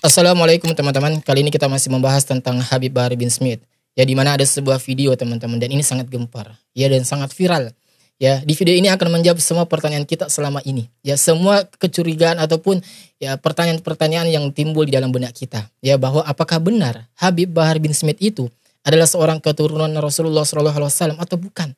Assalamualaikum teman-teman. Kali ini kita masih membahas tentang Habib Bahar bin Smith. Ya, di mana ada sebuah video teman-teman, dan ini sangat gempar. Ya, dan sangat viral. Ya, di video ini akan menjawab semua pertanyaan kita selama ini. Ya, semua kecurigaan ataupun ya pertanyaan-pertanyaan yang timbul di dalam benak kita. Ya, bahwa apakah benar Habib Bahar bin Smith itu adalah seorang keturunan Rasulullah SAW atau bukan?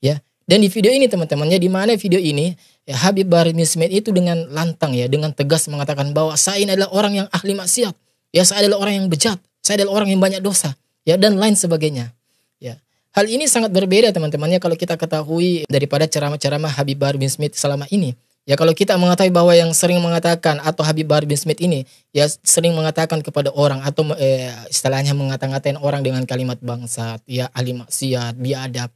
Ya. Dan di video ini teman-teman, ya, di mana video ini ya, Habib Bahar bin Smith itu dengan lantang ya, dengan tegas mengatakan bahwa saya ini adalah orang yang ahli maksiat. Ya, saya adalah orang yang bejat. Saya adalah orang yang banyak dosa. Ya, dan lain sebagainya. Ya. Hal ini sangat berbeda teman-temannya kalau kita ketahui daripada ceramah-ceramah Habib Bahar bin Smith selama ini. Ya, kalau kita mengetahui bahwa yang sering mengatakan atau Habib Bahar bin Smith ini ya sering mengatakan kepada orang atau istilahnya ngata-ngatain orang dengan kalimat bangsat, ya ahli maksiat, biadab.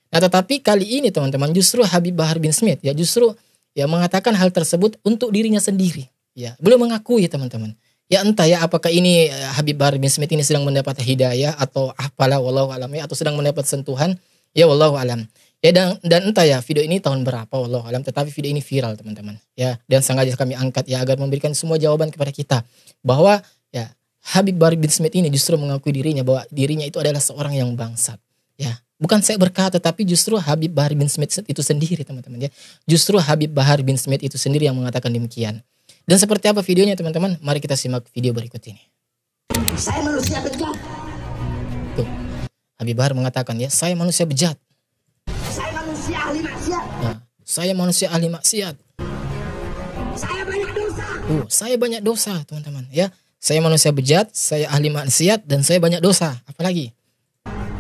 Nah, tetapi kali ini teman-teman justru Habib Bahar bin Smith ya justru ya mengatakan hal tersebut untuk dirinya sendiri. Ya, belum mengakui teman-teman. Ya, entah ya apakah ini Habib Bahar bin Smith ini sedang mendapat hidayah atau apalah, wallahu alam ya, atau sedang mendapat sentuhan, ya wallahu alam. Ya, dan entah ya video ini tahun berapa, wallahu alam, tetapi video ini viral teman-teman. Ya, dan sengaja kami angkat ya agar memberikan semua jawaban kepada kita bahwa ya Habib Bahar bin Smith ini justru mengakui dirinya bahwa dirinya itu adalah seorang yang bangsat. Ya, bukan saya berkata, tapi justru Habib Bahar bin Smith itu sendiri teman-teman ya. Justru Habib Bahar bin Smith itu sendiri yang mengatakan demikian. Dan seperti apa videonya teman-teman? Mari kita simak video berikut ini. Saya manusia bejat. Tuh, Habib Bahar mengatakan ya, saya manusia bejat. Saya manusia ahli maksiat. Nah, saya manusia ahli maksiat. Saya banyak dosa. Saya banyak dosa teman-teman ya. Saya manusia bejat, saya ahli maksiat, dan saya banyak dosa. Apalagi?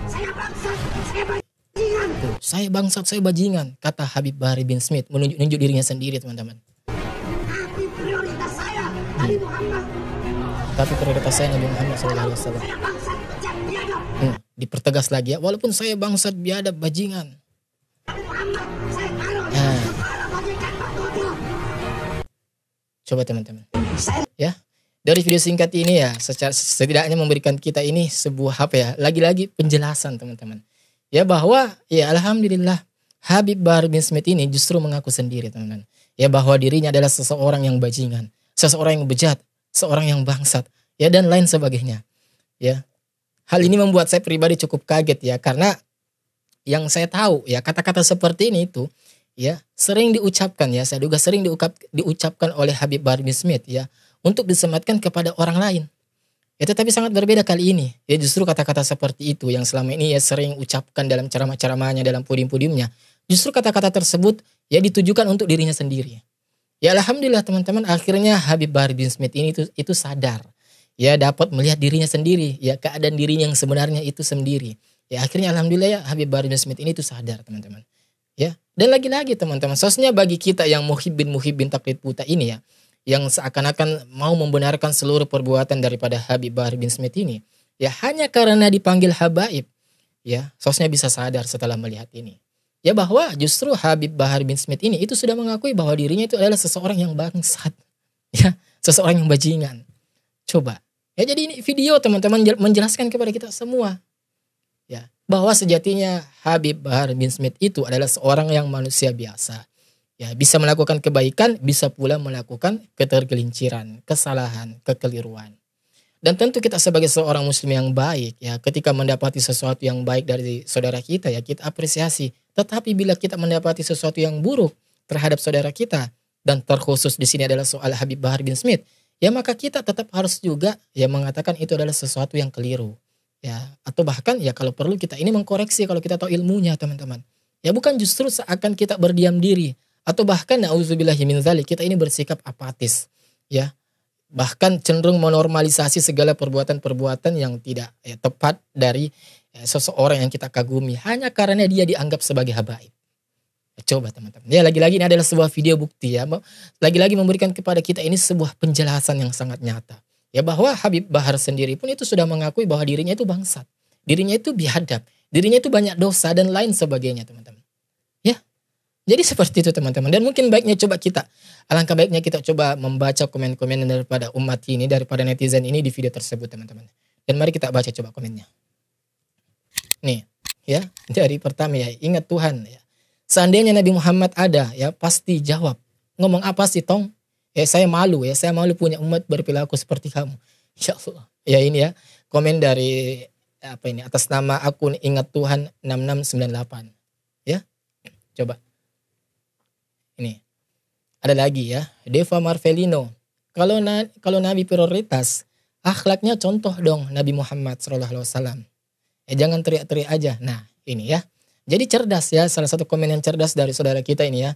Saya bangsat, saya bajingan. Saya bangsat, saya bajingan, kata Habib Bahar bin Smith menunjuk dirinya sendiri teman-teman. Tapi prioritas saya Nabi Muhammad. Tapi prioritas saya Nabi Muhammad SAW. Saya bangsat, bejat, biadab. Dipertegas lagi ya, walaupun saya bangsat, biadab, bajingan. Nabi Muhammad, saya taruh di Nah. kepala bagaikan mahkota. Coba teman-teman. Saya Ya, dari video singkat ini ya, setidaknya memberikan kita ini sebuah apa ya, lagi-lagi penjelasan teman-teman. Ya, bahwa ya alhamdulillah Habib Bahar bin Smith ini justru mengaku sendiri teman-teman. Ya, bahwa dirinya adalah seseorang yang bajingan, seseorang yang bejat, seorang yang bangsat, ya dan lain sebagainya. Ya. Hal ini membuat saya pribadi cukup kaget ya, karena yang saya tahu ya kata-kata seperti ini itu ya sering diucapkan ya, saya duga sering diucapkan oleh Habib Bahar bin Smith ya untuk disematkan kepada orang lain. Ya, tetapi sangat berbeda kali ini. Ya, justru kata-kata seperti itu yang selama ini ya sering ucapkan dalam ceramah-ceramahnya, dalam podium-podiumnya. Justru kata-kata tersebut ya ditujukan untuk dirinya sendiri. Ya, alhamdulillah teman-teman, akhirnya Habib Bahar bin Smith ini itu sadar. Ya, dapat melihat dirinya sendiri, ya keadaan dirinya yang sebenarnya itu sendiri. Ya, akhirnya alhamdulillah ya Habib Bahar bin Smith ini itu sadar teman-teman. Ya, dan lagi-lagi teman-teman, seharusnya bagi kita yang muhibbin taklid buta ini ya, yang seakan-akan mau membenarkan seluruh perbuatan daripada Habib Bahar bin Smith ini, ya hanya karena dipanggil habaib, ya seharusnya bisa sadar setelah melihat ini, ya bahwa justru Habib Bahar bin Smith ini itu sudah mengakui bahwa dirinya itu adalah seseorang yang bangsat, ya seseorang yang bajingan. Coba, ya jadi ini video teman-teman menjelaskan kepada kita semua, ya bahwa sejatinya Habib Bahar bin Smith itu adalah seorang yang manusia biasa. Ya, bisa melakukan kebaikan, bisa pula melakukan ketergelinciran, kesalahan, kekeliruan. Dan tentu kita sebagai seorang muslim yang baik, ya ketika mendapati sesuatu yang baik dari saudara kita, ya kita apresiasi. Tetapi bila kita mendapati sesuatu yang buruk terhadap saudara kita, dan terkhusus di sini adalah soal Habib Bahar bin Smith, ya maka kita tetap harus juga ya mengatakan itu adalah sesuatu yang keliru. Ya, atau bahkan ya kalau perlu kita ini mengkoreksi kalau kita tahu ilmunya teman-teman. Ya, bukan justru seakan kita berdiam diri. Atau bahkan na'udzubillahi min dzalik, kita ini bersikap apatis ya, bahkan cenderung menormalisasi segala perbuatan-perbuatan yang tidak tepat dari seseorang yang kita kagumi hanya karena dia dianggap sebagai habaib. Coba teman-teman, ya lagi-lagi ini adalah sebuah video bukti ya, lagi-lagi memberikan kepada kita ini sebuah penjelasan yang sangat nyata ya, bahwa Habib Bahar sendiri pun itu sudah mengakui bahwa dirinya itu bangsat, dirinya itu biadab, dirinya itu banyak dosa dan lain sebagainya teman-teman. Jadi seperti itu teman-teman. Dan mungkin baiknya alangkah baiknya kita coba membaca komen-komen daripada umat ini, daripada netizen ini di video tersebut teman-teman. Dan mari kita baca coba komennya. Nih ya, dari pertama ya, ingat Tuhan ya. Seandainya Nabi Muhammad ada ya pasti jawab. Ngomong apa sih Tong? Saya malu ya, saya malu punya umat berperilaku seperti kamu. Ya Allah. Ya ini ya, komen dari atas nama akun Ingat Tuhan 6698. Ya. Coba. Ini. Ada lagi ya, Deva Marvelino. Kalau Nabi prioritas, akhlaknya contoh dong Nabi Muhammad SAW. Jangan teriak-teriak aja. Nah, ini ya. Jadi cerdas ya, salah satu komen yang cerdas dari saudara kita ini ya.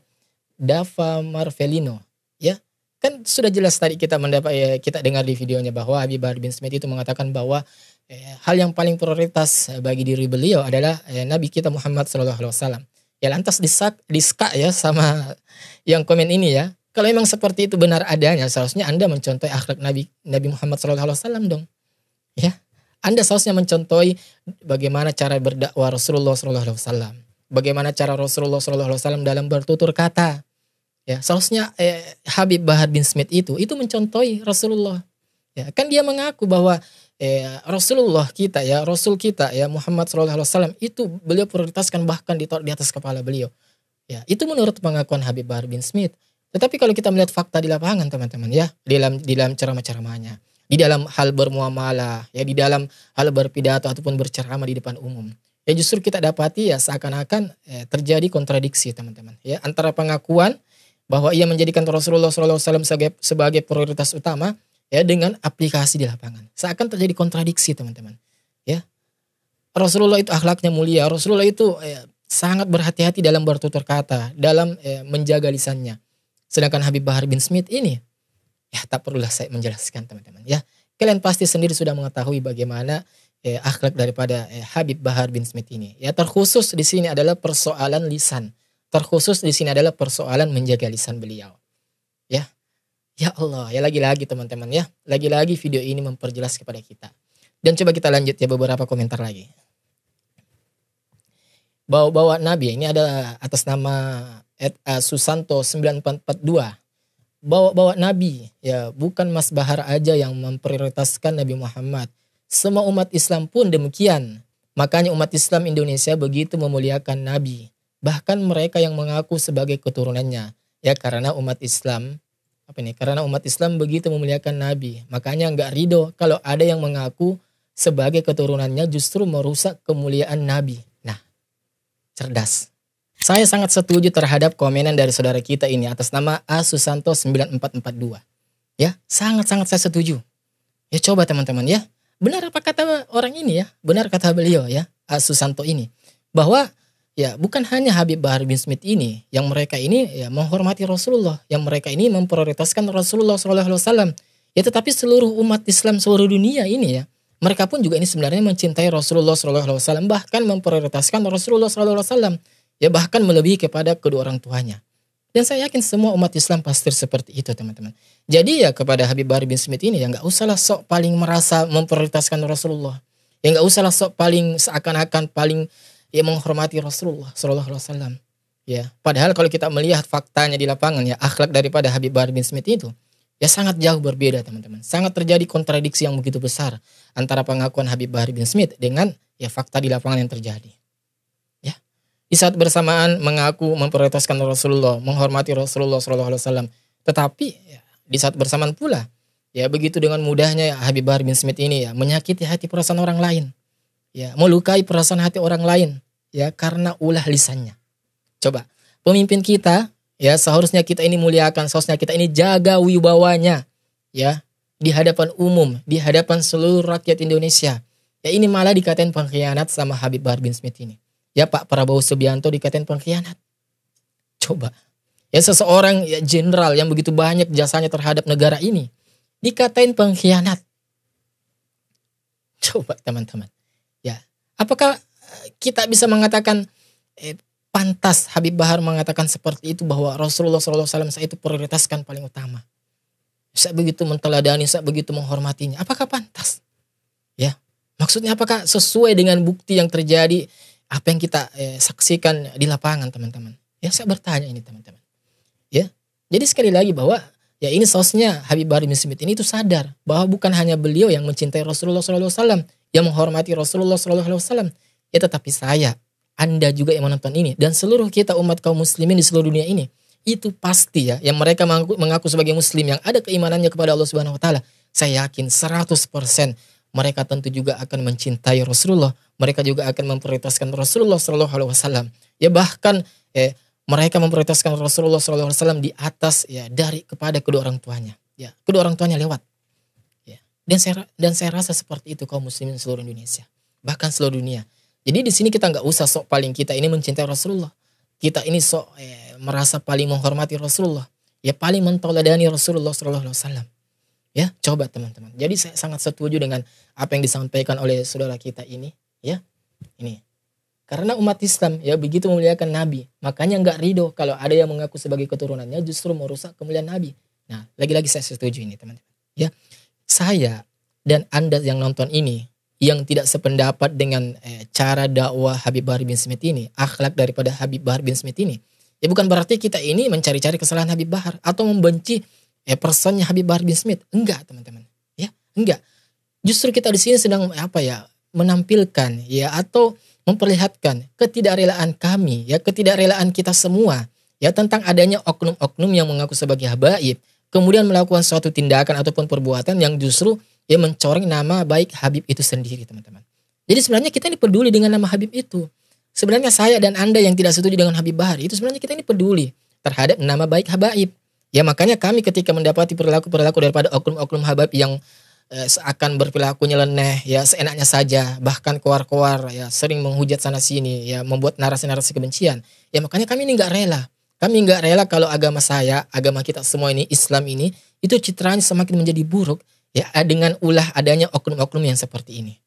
Dava Marvelino. Ya. Kan sudah jelas tadi kita kita dengar di videonya bahwa Habib Bahar bin Smith itu mengatakan bahwa hal yang paling prioritas bagi diri beliau adalah Nabi kita Muhammad SAW. Ya lantas diska ya sama yang komen ini ya. Kalau memang seperti itu benar adanya, seharusnya Anda mencontohi akhlak Nabi Muhammad SAW dong. Ya, Anda seharusnya mencontohi bagaimana cara berdakwah Rasulullah SAW. Bagaimana cara Rasulullah SAW dalam bertutur kata. Ya, seharusnya Habib Bahar bin Smith itu mencontohi Rasulullah. Ya, kan dia mengaku bahwa Rasulullah kita ya, Rasul kita ya Muhammad SAW itu beliau prioritaskan bahkan di atas kepala beliau. Ya, itu menurut pengakuan Habib Bahar bin Smith. Tetapi kalau kita melihat fakta di lapangan teman-teman ya, di dalam ceramah-ceramahnya, di dalam hal bermuamalah, ya di dalam hal berpidato ataupun berceramah di depan umum, ya justru kita dapati ya seakan-akan terjadi kontradiksi teman-teman. Ya antara pengakuan bahwa ia menjadikan Rasulullah SAW sebagai prioritas utama ya dengan aplikasi di lapangan. Seakan terjadi kontradiksi teman-teman. Ya Rasulullah itu akhlaknya mulia, Rasulullah itu sangat berhati-hati dalam bertutur kata, dalam menjaga lisannya. Sedangkan Habib Bahar bin Smith ini, ya tak perlulah saya menjelaskan teman-teman. Ya kalian pasti sendiri sudah mengetahui bagaimana akhlak daripada Habib Bahar bin Smith ini. Ya terkhusus di sini adalah persoalan lisan. Terkhusus di sini adalah persoalan menjaga lisan beliau. Ya, ya Allah, ya lagi-lagi teman-teman ya, lagi-lagi video ini memperjelas kepada kita. Dan coba kita lanjut ya beberapa komentar lagi. Bawa Nabi ini ada atas nama Susanto 9442. Bawa Nabi ya, bukan Mas Bahar aja yang memprioritaskan Nabi Muhammad. Semua umat Islam pun demikian. Makanya umat Islam Indonesia begitu memuliakan Nabi. Bahkan mereka yang mengaku sebagai keturunannya. Ya karena umat Islam karena umat Islam begitu memuliakan Nabi. Makanya enggak ridho kalau ada yang mengaku sebagai keturunannya justru merusak kemuliaan Nabi. Nah, cerdas. Saya sangat setuju terhadap komenan dari saudara kita ini atas nama A Susanto 9442. Ya, sangat-sangat saya setuju. Ya coba teman-teman ya. Benar apa kata orang ini ya? Benar kata beliau ya, A Susanto ini. Bahwa ya bukan hanya Habib Bahar bin Smith ini, yang mereka ini ya menghormati Rasulullah, yang mereka ini memprioritaskan Rasulullah SAW. Ya tetapi seluruh umat Islam seluruh dunia ini ya, mereka pun juga ini sebenarnya mencintai Rasulullah SAW, bahkan memprioritaskan Rasulullah SAW. Ya bahkan melebihi kepada kedua orang tuanya. Dan saya yakin semua umat Islam pasti seperti itu teman-teman. Jadi ya kepada Habib Bahar bin Smith ini ya nggak usahlah sok paling merasa memprioritaskan Rasulullah. Ya nggak usahlah sok paling seakan-akan paling ya menghormati Rasulullah SAW. Ya, padahal kalau kita melihat faktanya di lapangan ya akhlak daripada Habib Bahar bin Smith itu ya sangat jauh berbeda teman-teman. Sangat terjadi kontradiksi yang begitu besar antara pengakuan Habib Bahar bin Smith dengan ya fakta di lapangan yang terjadi. Ya, di saat bersamaan mengaku memprioritaskan Rasulullah, menghormati Rasulullah SAW, tetapi ya, di saat bersamaan pula ya begitu dengan mudahnya ya, Habib Bahar bin Smith ini ya menyakiti hati perasaan orang lain. Ya, melukai perasaan hati orang lain ya karena ulah lisannya. Coba, pemimpin kita ya seharusnya kita ini muliakan, seharusnya kita ini jaga wibawanya ya di hadapan umum, di hadapan seluruh rakyat Indonesia. Ya ini malah dikatain pengkhianat sama Habib Bahar bin Smith ini. Ya Pak Prabowo Subianto dikatain pengkhianat. Coba, ya seseorang ya jenderal yang begitu banyak jasanya terhadap negara ini dikatain pengkhianat. Coba teman-teman. Apakah kita bisa mengatakan pantas Habib Bahar mengatakan seperti itu bahwa Rasulullah SAW saya itu prioritaskan paling utama. Saya begitu menteladani, saya begitu menghormatinya. Apakah pantas? Ya, maksudnya apakah sesuai dengan bukti yang terjadi apa yang kita saksikan di lapangan teman-teman? Ya saya bertanya ini teman-teman. Ya, jadi sekali lagi bahwa ya ini seharusnya Habib Bahar bin Smith ini itu sadar bahwa bukan hanya beliau yang mencintai Rasulullah SAW, yang menghormati Rasulullah SAW. Ya tetapi saya, Anda juga yang menonton ini, dan seluruh kita umat kaum muslimin di seluruh dunia ini, itu pasti ya, yang mereka mengaku sebagai muslim yang ada keimanannya kepada Allah Subhanahu wa taala, saya yakin 100% mereka tentu juga akan mencintai Rasulullah, mereka juga akan memprioritaskan Rasulullah sallallahu alaihi wasallam. Ya bahkan mereka memprioritaskan Rasulullah sallallahu alaihi wasallam di atas ya dari kepada kedua orang tuanya. Ya, kedua orang tuanya lewat. Ya. Dan saya rasa seperti itu kaum muslimin seluruh Indonesia, bahkan seluruh dunia. Jadi di sini kita nggak usah sok paling kita ini mencintai Rasulullah. Kita ini sok merasa paling menghormati Rasulullah. Ya paling mentauladani Rasulullah sallallahu alaihi wasallam. Ya, coba teman-teman. Jadi saya sangat setuju dengan apa yang disampaikan oleh saudara kita ini, ya. Ini. Karena umat Islam ya begitu memuliakan Nabi, makanya nggak ridho kalau ada yang mengaku sebagai keturunannya justru merusak kemuliaan Nabi. Nah, lagi-lagi saya setuju ini, teman-teman. Ya. Saya dan Anda yang nonton ini yang tidak sependapat dengan cara dakwah Habib Bahar bin Smith ini, akhlak daripada Habib Bahar bin Smith ini, ya bukan berarti kita ini mencari-cari kesalahan Habib Bahar atau membenci personnya Habib Bahar bin Smith. Enggak, teman-teman. Ya, enggak. Justru kita di sini sedang menampilkan ya atau memperlihatkan ketidakrelaan kami, ya ketidakrelaan kita semua ya tentang adanya oknum-oknum yang mengaku sebagai habaib, kemudian melakukan suatu tindakan ataupun perbuatan yang justru ya mencoreng nama baik Habib itu sendiri, teman-teman. Jadi sebenarnya kita ini peduli dengan nama Habib itu. Sebenarnya saya dan Anda yang tidak setuju dengan Habib Bahar itu sebenarnya kita ini peduli terhadap nama baik habaib. Ya makanya kami ketika mendapati perilaku-perilaku daripada oknum-oknum habaib yang seakan berperilaku nyeleneh, ya seenaknya saja, bahkan koar-koar, ya sering menghujat sana sini, ya membuat narasi-narasi kebencian. Ya makanya kami ini nggak rela. Kami nggak rela kalau agama saya, agama kita semua ini, Islam ini, itu citranya semakin menjadi buruk, ya dengan ulah adanya oknum-oknum yang seperti ini.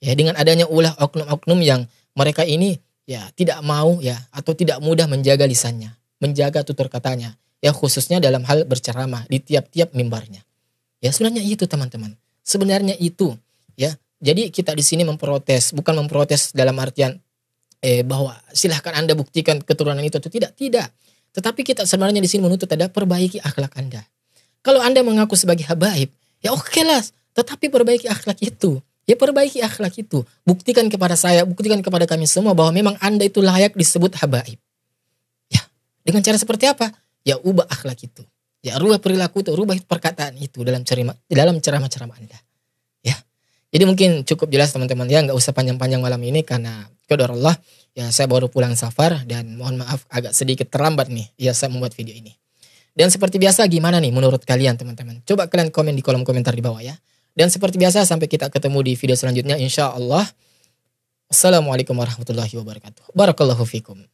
Ya dengan adanya ulah oknum-oknum yang mereka ini ya tidak mau ya atau tidak mudah menjaga lisannya, menjaga tutur katanya. Ya khususnya dalam hal berceramah di tiap-tiap mimbarnya. Ya sebenarnya itu teman-teman. Sebenarnya itu ya. Jadi kita di sini memprotes, bukan memprotes dalam artian bahwa silahkan Anda buktikan keturunan itu atau tidak. Tidak. Tetapi kita sebenarnya di sini menuntut ada perbaiki akhlak Anda. Kalau Anda mengaku sebagai habaib, ya oke lah. Tetapi perbaiki akhlak itu. Ya perbaiki akhlak itu. Buktikan kepada saya, buktikan kepada kami semua bahwa memang Anda itu layak disebut habaib. Ya. Dengan cara seperti apa? Ya ubah akhlak itu. Ya rubah perilaku itu, rubah perkataan itu dalam ceramah-ceramah Anda. Ya. Jadi mungkin cukup jelas teman-teman ya, nggak usah panjang-panjang malam ini karena qadarullah ya saya baru pulang safar dan mohon maaf agak sedikit terlambat nih ya saya membuat video ini. Dan seperti biasa gimana nih menurut kalian teman-teman? Coba kalian komen di kolom komentar di bawah ya. Dan seperti biasa sampai kita ketemu di video selanjutnya insyaallah. Assalamualaikum warahmatullahi wabarakatuh. Barakallahu fikum.